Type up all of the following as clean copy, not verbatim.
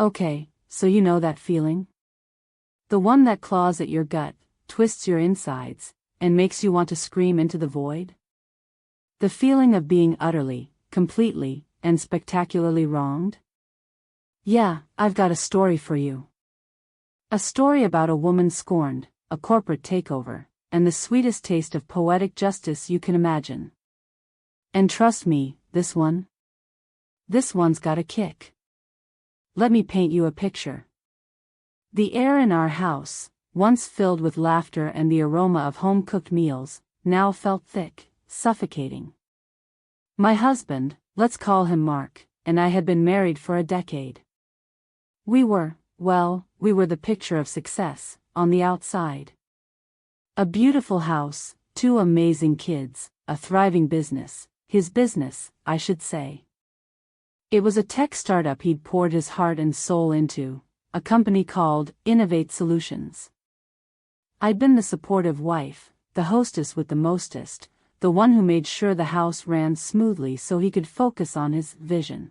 Okay, so you know that feeling? The one that claws at your gut, twists your insides, and makes you want to scream into the void? The feeling of being utterly, completely, and spectacularly wronged? Yeah, I've got a story for you. A story about a woman scorned, a corporate takeover, and the sweetest taste of poetic justice you can imagine. And trust me, this one's got a kick. Let me paint you a picture. The air in our house, once filled with laughter and the aroma of home-cooked meals, now felt thick, suffocating. My husband, let's call him Mark, and I had been married for a decade. We were the picture of success, on the outside. A beautiful house, 2 amazing kids, a thriving business, his business, I should say. It was a tech startup he'd poured his heart and soul into, a company called Innovate Solutions. I'd been the supportive wife, the hostess with the mostest, the one who made sure the house ran smoothly so he could focus on his vision.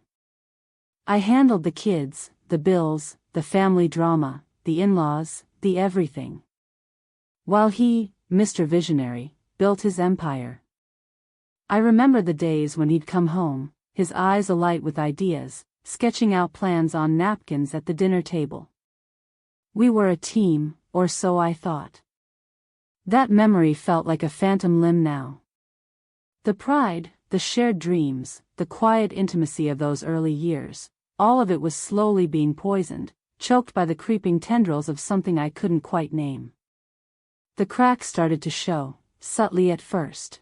I handled the kids, the bills, the family drama, the in-laws, the everything. While he, Mr. Visionary, built his empire. I remember the days when he'd come home, his eyes alight with ideas, sketching out plans on napkins at the dinner table. We were a team, or so I thought. That memory felt like a phantom limb now. The pride, the shared dreams, the quiet intimacy of those early years, all of it was slowly being poisoned, choked by the creeping tendrils of something I couldn't quite name. The cracks started to show, subtly at first.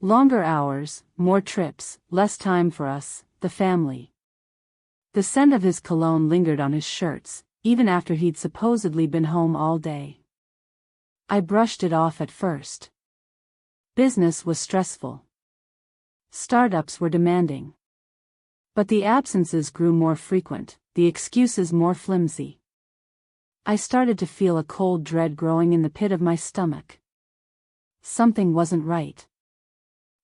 Longer hours, more trips, less time for us, the family. The scent of his cologne lingered on his shirts, even after he'd supposedly been home all day. I brushed it off at first. Business was stressful. Startups were demanding. But the absences grew more frequent, the excuses more flimsy. I started to feel a cold dread growing in the pit of my stomach. Something wasn't right.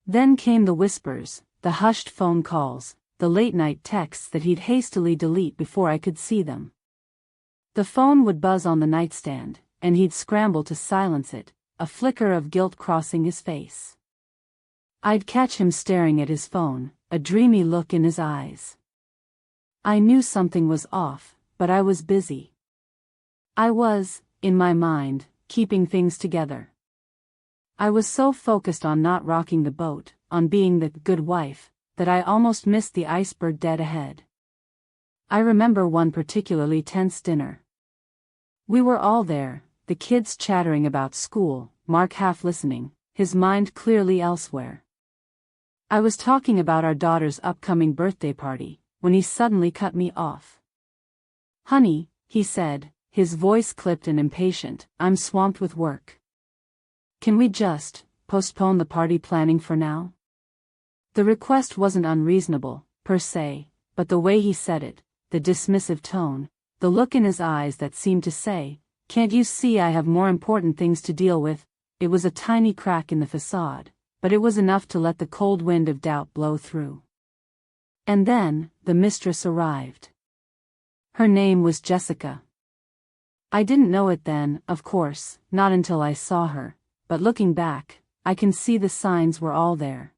Then came the whispers, the hushed phone calls, the late-night texts that he'd hastily delete before I could see them. The phone would buzz on the nightstand, and he'd scramble to silence it, a flicker of guilt crossing his face. I'd catch him staring at his phone, a dreamy look in his eyes. I knew something was off, but I was busy. I was, in my mind, keeping things together. I was so focused on not rocking the boat, on being the good wife, that I almost missed the iceberg dead ahead. I remember one particularly tense dinner. We were all there, the kids chattering about school, Mark half listening, his mind clearly elsewhere. I was talking about our daughter's upcoming birthday party, when he suddenly cut me off. "Honey," he said, his voice clipped and impatient, "I'm swamped with work. Can we just postpone the party planning for now?" The request wasn't unreasonable, per se, but the way he said it, the dismissive tone, the look in his eyes that seemed to say, "Can't you see I have more important things to deal with?" It was a tiny crack in the facade, but it was enough to let the cold wind of doubt blow through. And then, the mistress arrived. Her name was Jessica. I didn't know it then, of course, not until I saw her, but looking back, I can see the signs were all there.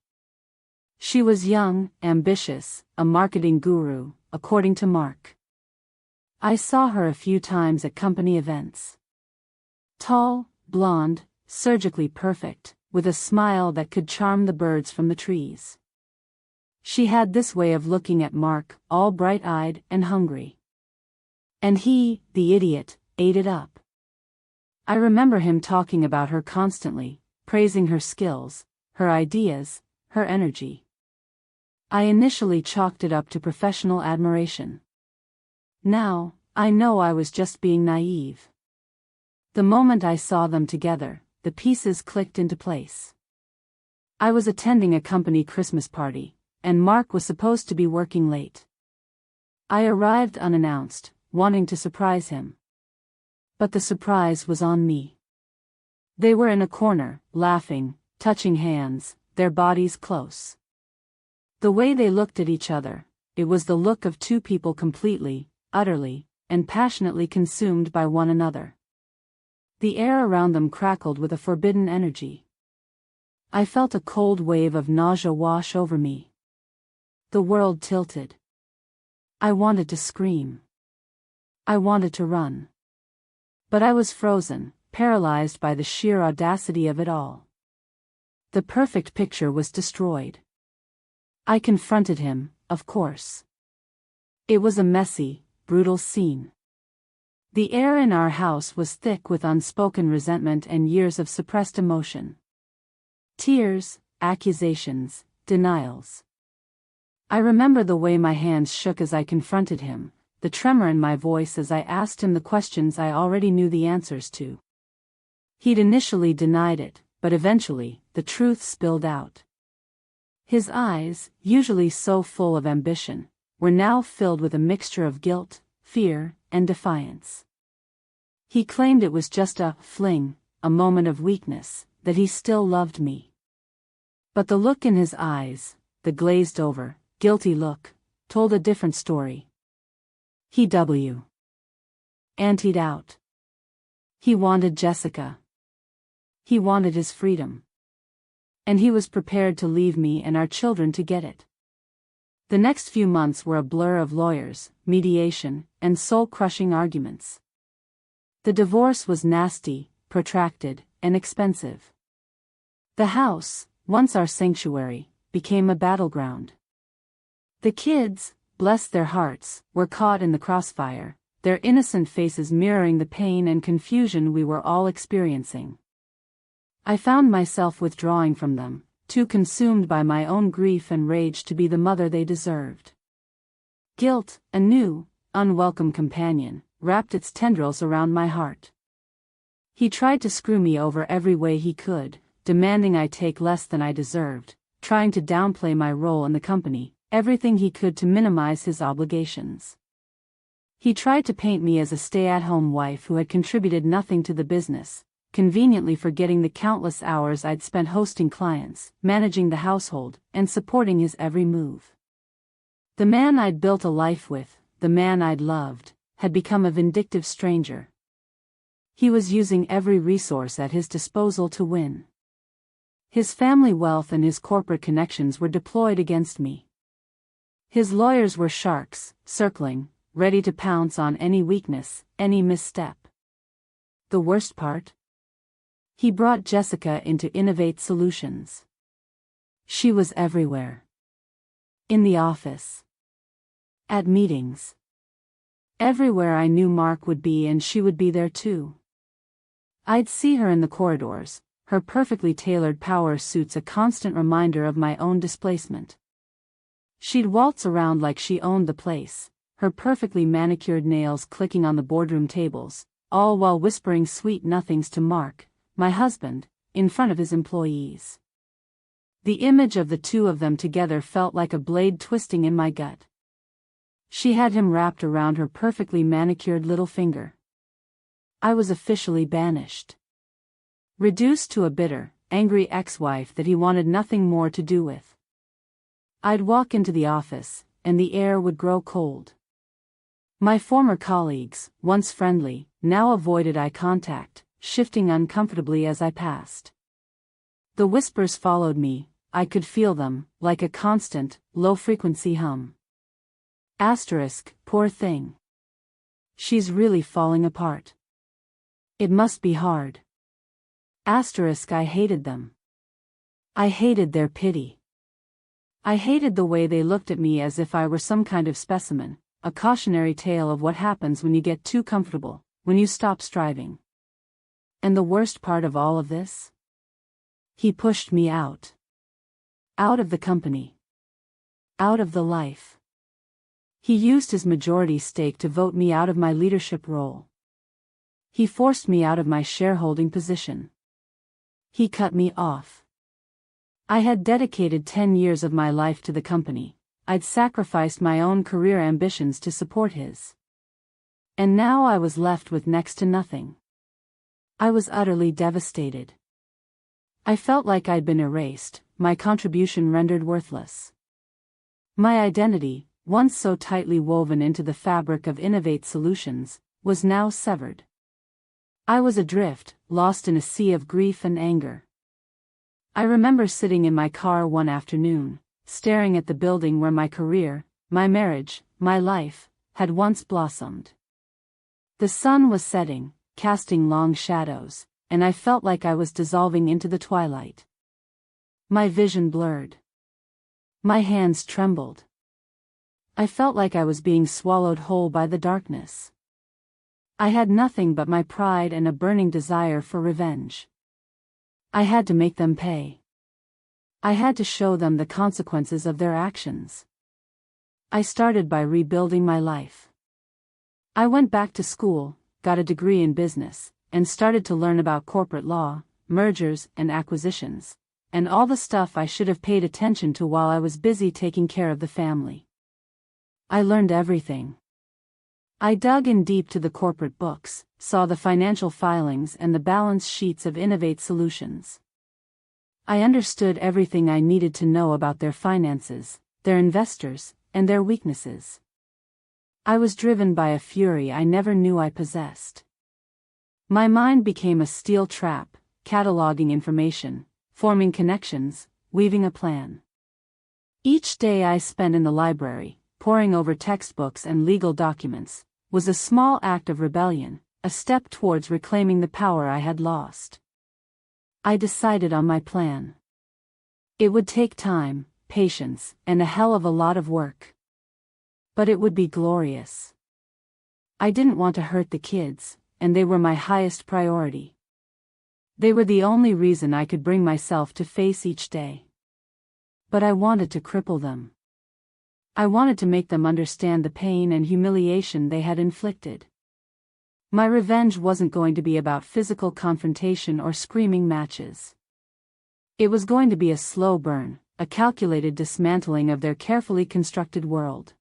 She was young, ambitious, a marketing guru, according to Mark. I saw her a few times at company events. Tall, blonde, surgically perfect, with a smile that could charm the birds from the trees. She had this way of looking at Mark, all bright-eyed and hungry. And he, the idiot, ate it up. I remember him talking about her constantly, praising her skills, her ideas, her energy. I initially chalked it up to professional admiration. Now, I know I was just being naive. The moment I saw them together, the pieces clicked into place. I was attending a company Christmas party, and Mark was supposed to be working late. I arrived unannounced, wanting to surprise him. But the surprise was on me. They were in a corner, laughing, touching hands, their bodies close. The way they looked at each other, it was the look of two people completely, utterly, and passionately consumed by one another. The air around them crackled with a forbidden energy. I felt a cold wave of nausea wash over me. The world tilted. I wanted to scream. I wanted to run. But I was frozen, paralyzed by the sheer audacity of it all. The perfect picture was destroyed. I confronted him, of course. It was a messy, brutal scene. The air in our house was thick with unspoken resentment and years of suppressed emotion. Tears, accusations, denials. I remember the way my hands shook as I confronted him, the tremor in my voice as I asked him the questions I already knew the answers to. He'd initially denied it, but eventually, the truth spilled out. His eyes, usually so full of ambition, were now filled with a mixture of guilt, fear, and defiance. He claimed it was just a fling, a moment of weakness, that he still loved me. But the look in his eyes, the glazed-over, guilty look, told a different story. He anteed out. He wanted Jessica. He wanted his freedom. And he was prepared to leave me and our children to get it. The next few months were a blur of lawyers, mediation, and soul-crushing arguments. The divorce was nasty, protracted, and expensive. The house, once our sanctuary, became a battleground. The kids, bless their hearts, were caught in the crossfire, their innocent faces mirroring the pain and confusion we were all experiencing. I found myself withdrawing from them, too consumed by my own grief and rage to be the mother they deserved. Guilt, a new, unwelcome companion, wrapped its tendrils around my heart. He tried to screw me over every way he could, demanding I take less than I deserved, trying to downplay my role in the company, everything he could to minimize his obligations. He tried to paint me as a stay-at-home wife who had contributed nothing to the business, conveniently forgetting the countless hours I'd spent hosting clients, managing the household, and supporting his every move. The man I'd built a life with, the man I'd loved, had become a vindictive stranger. He was using every resource at his disposal to win. His family wealth and his corporate connections were deployed against me. His lawyers were sharks, circling, ready to pounce on any weakness, any misstep. The worst part? He brought Jessica in to innovate solutions. She was everywhere. In the office. At meetings. Everywhere I knew Mark would be, and she would be there too. I'd see her in the corridors, her perfectly tailored power suits a constant reminder of my own displacement. She'd waltz around like she owned the place, her perfectly manicured nails clicking on the boardroom tables, all while whispering sweet nothings to Mark, my husband, in front of his employees. The image of the two of them together felt like a blade twisting in my gut. She had him wrapped around her perfectly manicured little finger. I was officially banished. Reduced to a bitter, angry ex-wife that he wanted nothing more to do with. I'd walk into the office, and the air would grow cold. My former colleagues, once friendly, now avoided eye contact, shifting uncomfortably as I passed. The whispers followed me, I could feel them, like a constant, low-frequency hum. Asterisk, poor thing. She's really falling apart. It must be hard. Asterisk, I hated them. I hated their pity. I hated the way they looked at me as if I were some kind of specimen, a cautionary tale of what happens when you get too comfortable, when you stop striving. And the worst part of all of this? He pushed me out. Out of the company. Out of the life. He used his majority stake to vote me out of my leadership role. He forced me out of my shareholding position. He cut me off. I had dedicated 10 years of my life to the company. I'd sacrificed my own career ambitions to support his. And now I was left with next to nothing. I was utterly devastated. I felt like I'd been erased, my contribution rendered worthless. My identity, once so tightly woven into the fabric of Innovate Solutions, was now severed. I was adrift, lost in a sea of grief and anger. I remember sitting in my car one afternoon, staring at the building where my career, my marriage, my life, had once blossomed. The sun was setting, casting long shadows, and I felt like I was dissolving into the twilight. My vision blurred. My hands trembled. I felt like I was being swallowed whole by the darkness. I had nothing but my pride and a burning desire for revenge. I had to make them pay. I had to show them the consequences of their actions. I started by rebuilding my life. I went back to school, got a degree in business, and started to learn about corporate law, mergers and acquisitions, and all the stuff I should have paid attention to while I was busy taking care of the family. I learned everything. I dug in deep to the corporate books, saw the financial filings and the balance sheets of Innovate Solutions. I understood everything I needed to know about their finances, their investors, and their weaknesses. I was driven by a fury I never knew I possessed. My mind became a steel trap, cataloging information, forming connections, weaving a plan. Each day I spent in the library, poring over textbooks and legal documents, was a small act of rebellion, a step towards reclaiming the power I had lost. I decided on my plan. It would take time, patience, and a hell of a lot of work. But it would be glorious. I didn't want to hurt the kids, and they were my highest priority. They were the only reason I could bring myself to face each day. But I wanted to cripple them. I wanted to make them understand the pain and humiliation they had inflicted. My revenge wasn't going to be about physical confrontation or screaming matches. It was going to be a slow burn, a calculated dismantling of their carefully constructed world.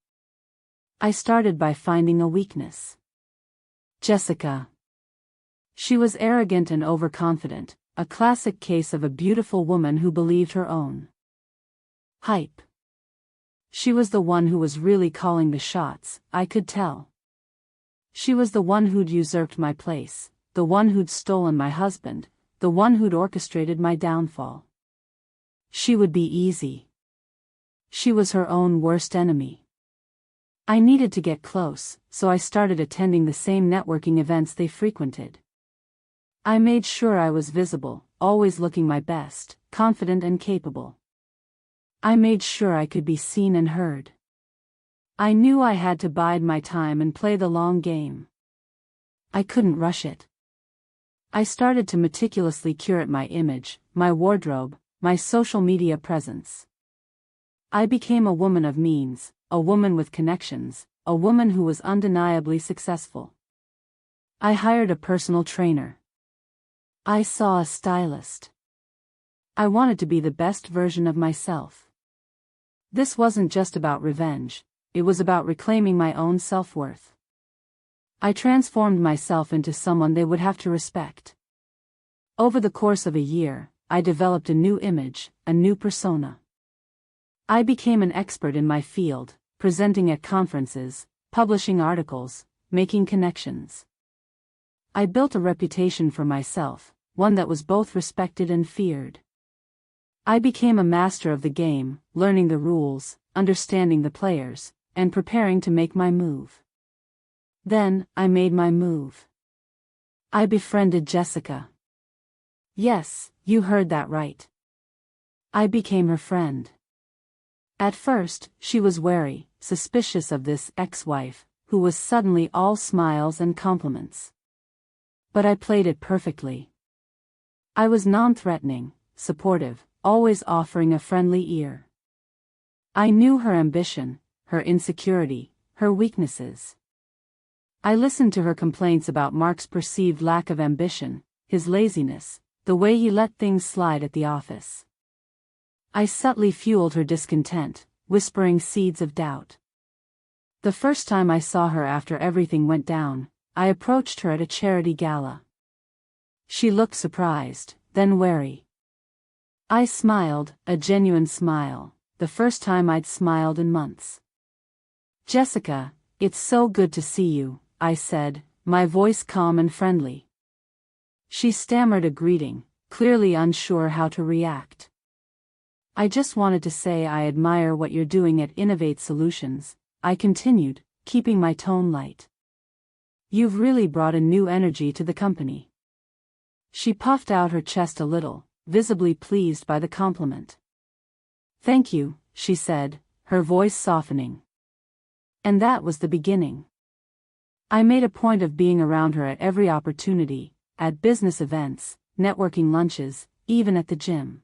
I started by finding a weakness. Jessica. She was arrogant and overconfident, a classic case of a beautiful woman who believed her own hype. She was the one who was really calling the shots, I could tell. She was the one who'd usurped my place, the one who'd stolen my husband, the one who'd orchestrated my downfall. She would be easy. She was her own worst enemy. I needed to get close, so I started attending the same networking events they frequented. I made sure I was visible, always looking my best, confident and capable. I made sure I could be seen and heard. I knew I had to bide my time and play the long game. I couldn't rush it. I started to meticulously curate my image, my wardrobe, my social media presence. I became a woman of means, a woman with connections, a woman who was undeniably successful. I hired a personal trainer. I saw a stylist. I wanted to be the best version of myself. This wasn't just about revenge, it was about reclaiming my own self-worth. I transformed myself into someone they would have to respect. Over the course of a year, I developed a new image, a new persona. I became an expert in my field, presenting at conferences, publishing articles, making connections. I built a reputation for myself, one that was both respected and feared. I became a master of the game, learning the rules, understanding the players, and preparing to make my move. Then, I made my move. I befriended Jessica. Yes, you heard that right. I became her friend. At first, she was wary, suspicious of this ex-wife, who was suddenly all smiles and compliments. But I played it perfectly. I was non-threatening, supportive, always offering a friendly ear. I knew her ambition, her insecurity, her weaknesses. I listened to her complaints about Mark's perceived lack of ambition, his laziness, the way he let things slide at the office. I subtly fueled her discontent, whispering seeds of doubt. The first time I saw her after everything went down, I approached her at a charity gala. She looked surprised, then wary. I smiled, a genuine smile, the first time I'd smiled in months. Jessica, it's so good to see you, I said, my voice calm and friendly. She stammered a greeting, clearly unsure how to react. I just wanted to say I admire what you're doing at Innovate Solutions, I continued, keeping my tone light. You've really brought a new energy to the company. She puffed out her chest a little, visibly pleased by the compliment. Thank you, she said, her voice softening. And that was the beginning. I made a point of being around her at every opportunity, at business events, networking lunches, even at the gym.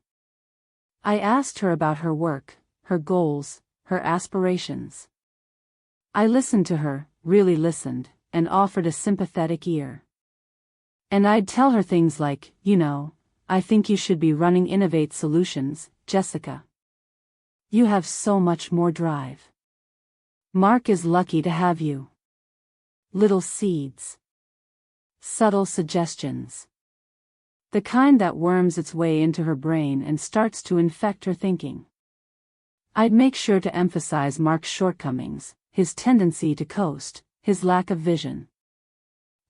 I asked her about her work, her goals, her aspirations. I listened to her, really listened, and offered a sympathetic ear. And I'd tell her things like, I think you should be running Innovate Solutions, Jessica. You have so much more drive. Mark is lucky to have you. Little seeds. Subtle suggestions. The kind that worms its way into her brain and starts to infect her thinking. I'd make sure to emphasize Mark's shortcomings, his tendency to coast, his lack of vision.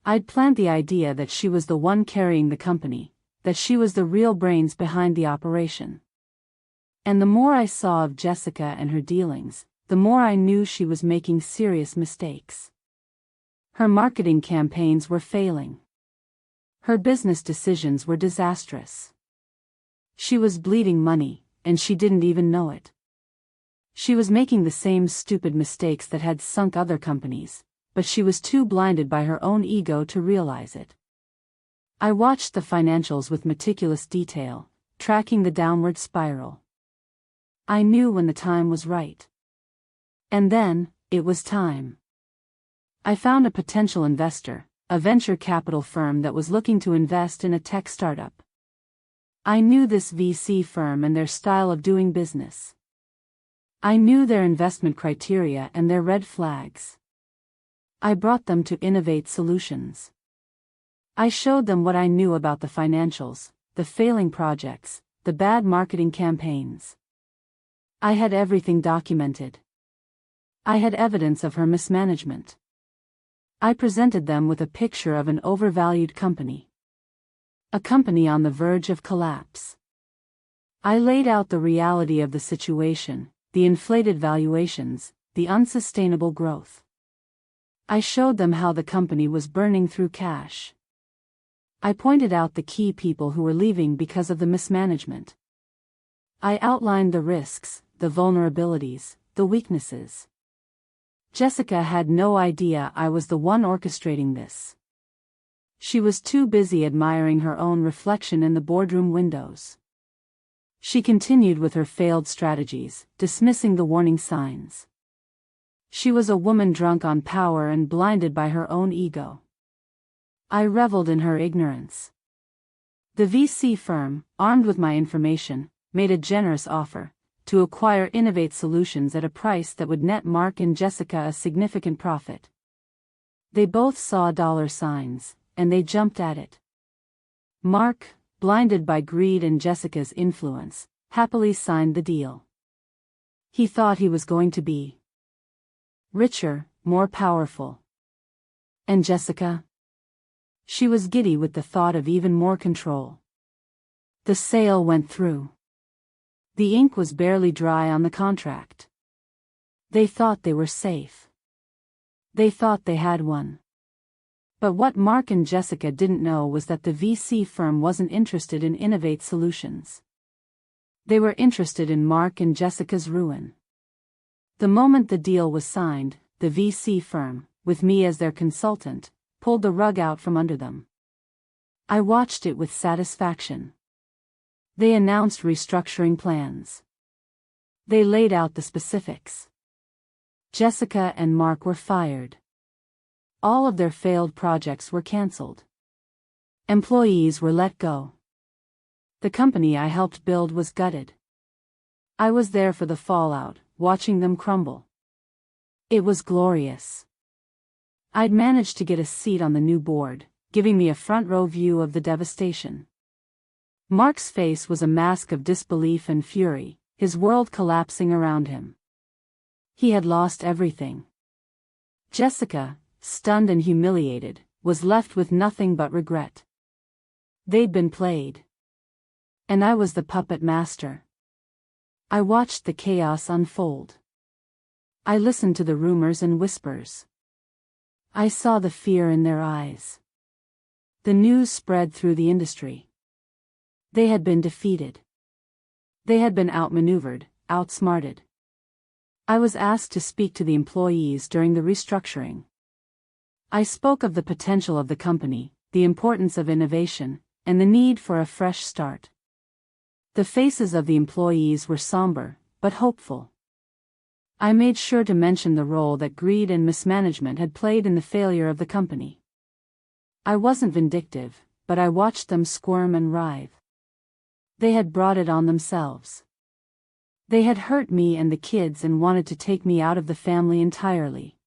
I'd plant the idea that she was the one carrying the company, that she was the real brains behind the operation. And the more I saw of Jessica and her dealings, the more I knew she was making serious mistakes. Her marketing campaigns were failing. Her business decisions were disastrous. She was bleeding money, and she didn't even know it. She was making the same stupid mistakes that had sunk other companies, but she was too blinded by her own ego to realize it. I watched the financials with meticulous detail, tracking the downward spiral. I knew when the time was right. And then, it was time. I found a potential investor, a venture capital firm that was looking to invest in a tech startup. I knew this VC firm and their style of doing business. I knew their investment criteria and their red flags. I brought them to Innovate Solutions. I showed them what I knew about the financials, the failing projects, the bad marketing campaigns. I had everything documented. I had evidence of her mismanagement. I presented them with a picture of an overvalued company. A company on the verge of collapse. I laid out the reality of the situation, the inflated valuations, the unsustainable growth. I showed them how the company was burning through cash. I pointed out the key people who were leaving because of the mismanagement. I outlined the risks, the vulnerabilities, the weaknesses. Jessica had no idea I was the one orchestrating this. She was too busy admiring her own reflection in the boardroom windows. She continued with her failed strategies, dismissing the warning signs. She was a woman drunk on power and blinded by her own ego. I reveled in her ignorance. The VC firm, armed with my information, made a generous offer to acquire Innovate Solutions at a price that would net Mark and Jessica a significant profit. They both saw dollar signs, and they jumped at it. Mark, blinded by greed and Jessica's influence, happily signed the deal. He thought he was going to be richer, more powerful. And Jessica? She was giddy with the thought of even more control. The sale went through. The ink was barely dry on the contract. They thought they were safe. They thought they had won. But what Mark and Jessica didn't know was that the VC firm wasn't interested in Innovate Solutions. They were interested in Mark and Jessica's ruin. The moment the deal was signed, the VC firm, with me as their consultant, pulled the rug out from under them. I watched it with satisfaction. They announced restructuring plans. They laid out the specifics. Jessica and Mark were fired. All of their failed projects were cancelled. Employees were let go. The company I helped build was gutted. I was there for the fallout, watching them crumble. It was glorious. I'd managed to get a seat on the new board, giving me a front-row view of the devastation. Mark's face was a mask of disbelief and fury, his world collapsing around him. He had lost everything. Jessica, stunned and humiliated, was left with nothing but regret. They'd been played. And I was the puppet master. I watched the chaos unfold. I listened to the rumors and whispers. I saw the fear in their eyes. The news spread through the industry. They had been defeated. They had been outmaneuvered, outsmarted. I was asked to speak to the employees during the restructuring. I spoke of the potential of the company, the importance of innovation, and the need for a fresh start. The faces of the employees were somber, but hopeful. I made sure to mention the role that greed and mismanagement had played in the failure of the company. I wasn't vindictive, but I watched them squirm and writhe. They had brought it on themselves. They had hurt me and the kids and wanted to take me out of the family entirely.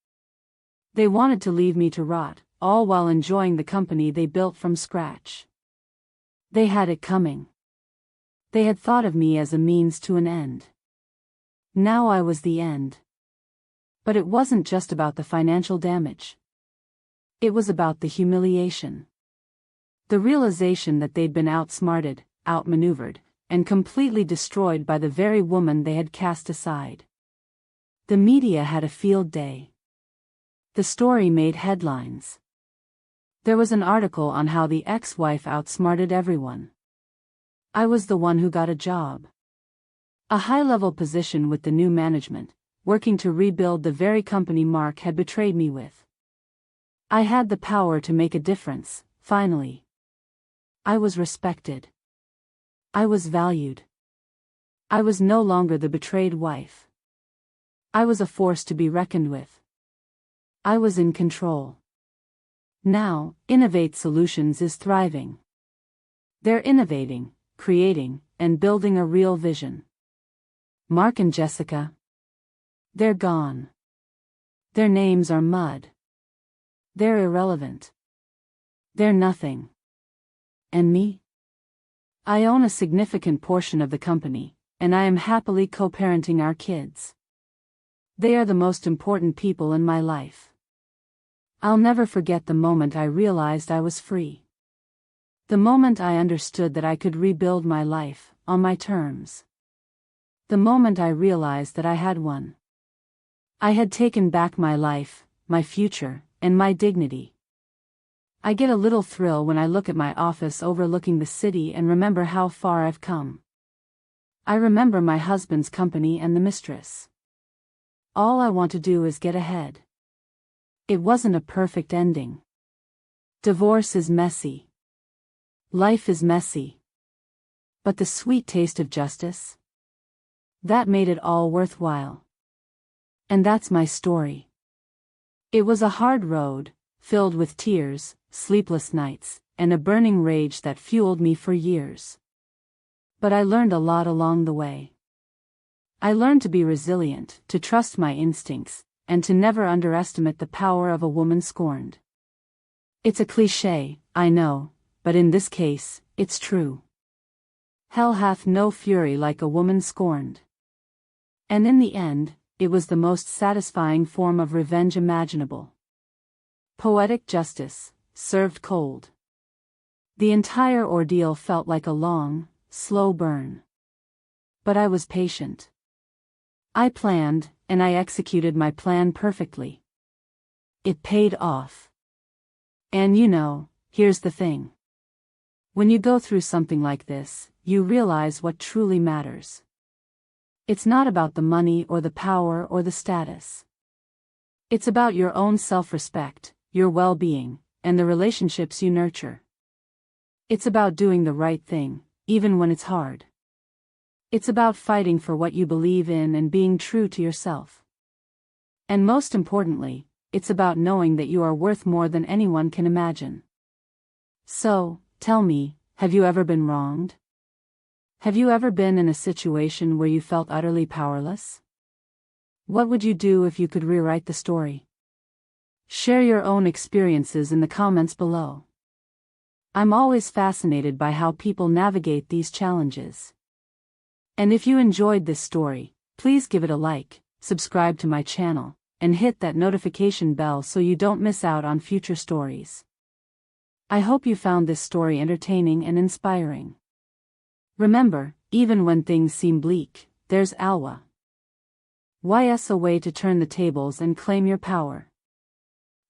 They wanted to leave me to rot, all while enjoying the company they built from scratch. They had it coming. They had thought of me as a means to an end. Now I was the end. But it wasn't just about the financial damage. It was about the humiliation. The realization that they'd been outsmarted, outmaneuvered, and completely destroyed by the very woman they had cast aside. The media had a field day. The story made headlines. There was an article on how the ex-wife outsmarted everyone. I was the one who got a job. A high-level position with the new management, working to rebuild the very company Mark had betrayed me with. I had the power to make a difference, finally. I was respected. I was valued. I was no longer the betrayed wife. I was a force to be reckoned with. I was in control. Now, Innovate Solutions is thriving. They're innovating, creating, and building a real vision. Mark and Jessica. They're gone. Their names are mud. They're irrelevant. They're nothing. And me? I own a significant portion of the company, and I am happily co-parenting our kids. They are the most important people in my life. I'll never forget the moment I realized I was free. The moment I understood that I could rebuild my life, on my terms. The moment I realized that I had won. I had taken back my life, my future, and my dignity. I get a little thrill when I look at my office overlooking the city and remember how far I've come. I remember my husband's company and the Mistresss. All I want to do is get ahead. It wasn't a perfect ending. Divorce is messy. Life is messy. But the sweet taste of justice? That made it all worthwhile. And that's my story. It was a hard road, filled with tears, sleepless nights, and a burning rage that fueled me for years. But I learned a lot along the way. I learned to be resilient, to trust my instincts, and to never underestimate the power of a woman scorned. It's a cliché, I know, but in this case, it's true. Hell hath no fury like a woman scorned. And in the end, it was the most satisfying form of revenge imaginable. Poetic justice, served cold. The entire ordeal felt like a long, slow burn. But I was patient. I planned, and I executed my plan perfectly. It paid off. And here's the thing. When you go through something like this, you realize what truly matters. It's not about the money or the power or the status. It's about your own self-respect, your well-being, and the relationships you nurture. It's about doing the right thing, even when it's hard. It's about fighting for what you believe in and being true to yourself. And most importantly, it's about knowing that you are worth more than anyone can imagine. So, tell me, have you ever been wronged? Have you ever been in a situation where you felt utterly powerless? What would you do if you could rewrite the story? Share your own experiences in the comments below. I'm always fascinated by how people navigate these challenges. And if you enjoyed this story, please give it a like, subscribe to my channel, and hit that notification bell so you don't miss out on future stories. I hope you found this story entertaining and inspiring. Remember, even when things seem bleak, there's Alwa. A way to turn the tables and claim your power.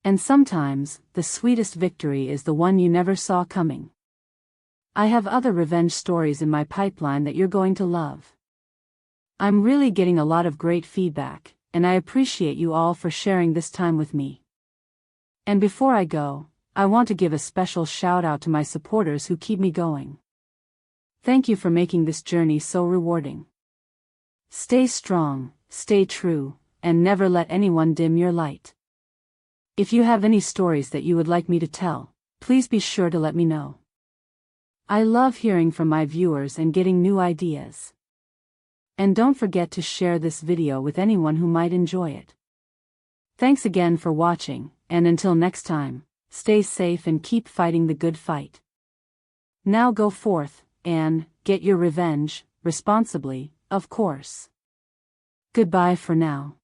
And sometimes, the sweetest victory is the one you never saw coming. I have other revenge stories in my pipeline that you're going to love. I'm really getting a lot of great feedback, and I appreciate you all for sharing this time with me. And before I go, I want to give a special shout out to my supporters who keep me going. Thank you for making this journey so rewarding. Stay strong, stay true, and never let anyone dim your light. If you have any stories that you would like me to tell, please be sure to let me know. I love hearing from my viewers and getting new ideas. And don't forget to share this video with anyone who might enjoy it. Thanks again for watching, and until next time, stay safe and keep fighting the good fight. Now go forth, and get your revenge, responsibly, of course. Goodbye for now.